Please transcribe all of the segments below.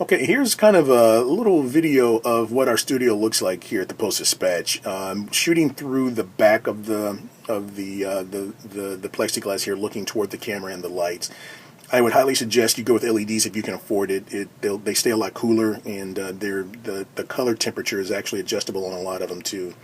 Okay, here's kind of a little video of what our studio looks like here at the Post-Dispatch. Shooting through the back of the plexiglass here, looking toward the camera and the lights. I would highly suggest you go with LEDs if you can afford it. They stay a lot cooler, and the color temperature is actually adjustable on a lot of them too.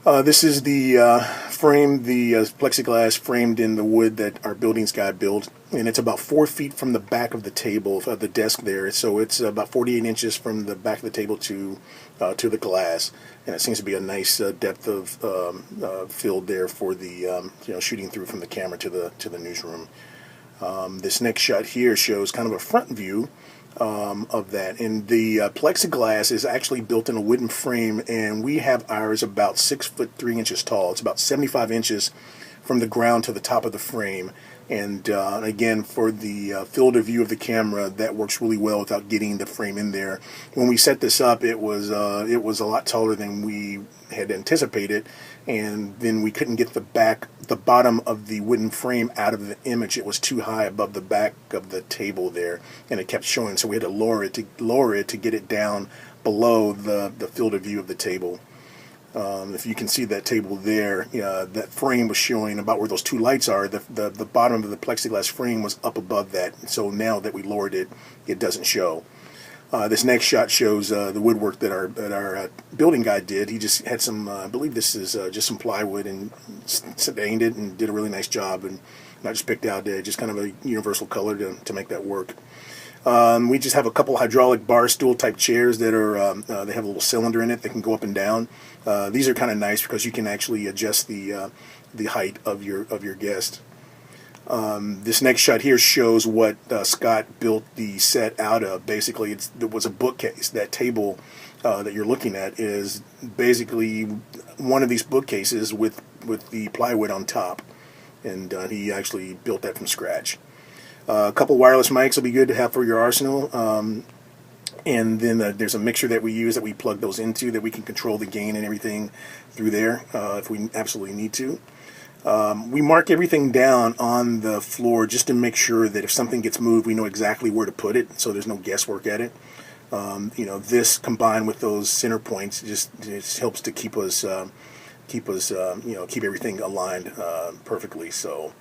This is the frame, the plexiglass framed in the wood that our buildings guy built, and it's about 4 feet from the back of the table, the desk there. So it's about 48 inches from the back of the table to the glass, and it seems to be a nice depth of field there for the shooting through from the camera to the newsroom. This next shot here shows kind of a front view of that, and the plexiglass is actually built in a wooden frame, and we have ours about 6'3" tall. It's about 75 inches from the ground to the top of the frame, and again, for the field of view of the camera, that works really well without getting the frame in there. When we set this up, it was a lot taller than we had anticipated, and then we couldn't get the bottom of the wooden frame out of the image. It was too high above the back of the table there, and it kept showing, so we had to lower it to get it down below the field of view of the table. If you can see that table there, that frame was showing about where those two lights are. The bottom of the plexiglass frame was up above that, so now that we lowered it, it doesn't show. This next shot shows the woodwork that our building guy did. He just had some, I believe this is just some plywood, and stained it and did a really nice job. And I just picked out just kind of a universal color to make that work. We just have a couple hydraulic bar stool type chairs that are they have a little cylinder in it that can go up and down. These are kind of nice because you can actually adjust the height of your guest. This next shot here shows what Scott built the set out of. Basically, it was a bookcase. That table that you're looking at is basically one of these bookcases with the plywood on top, and he actually built that from scratch. A couple wireless mics will be good to have for your arsenal. And then there's a mixer that we use that we plug those into, that we can control the gain and everything through there if we absolutely need to. We mark everything down on the floor just to make sure that if something gets moved, we know exactly where to put it, so there's no guesswork at it. This combined with those center points just helps to keep keep everything aligned perfectly. So.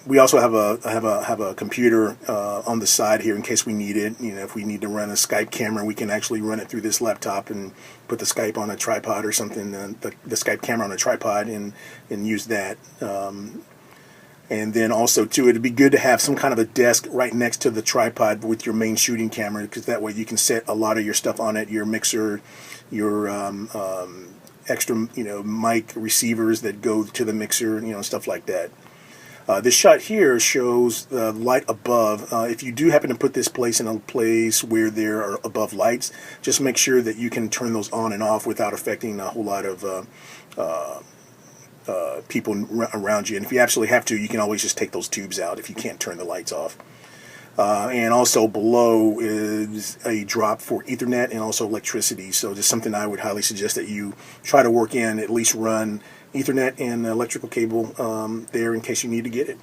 We also have a computer on the side here in case we need it. If we need to run a Skype camera, we can actually run it through this laptop and put the Skype on a tripod or something, the Skype camera on a tripod, and use that. And then also too, it'd be good to have some kind of a desk right next to the tripod with your main shooting camera, because that way you can set a lot of your stuff on it, your mixer, your extra mic receivers that go to the mixer, stuff like that. This shot here shows the light above. If you do happen to put this place in a place where there are above lights, just make sure that you can turn those on and off without affecting a whole lot of people around you. And if you absolutely have to, you can always just take those tubes out if you can't turn the lights off. And also below is a drop for Ethernet and also electricity. So just something I would highly suggest that you try to work in, at least run Ethernet and electrical cable there in case you need to get it.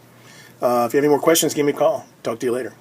If you have any more questions, give me a call. Talk to you later.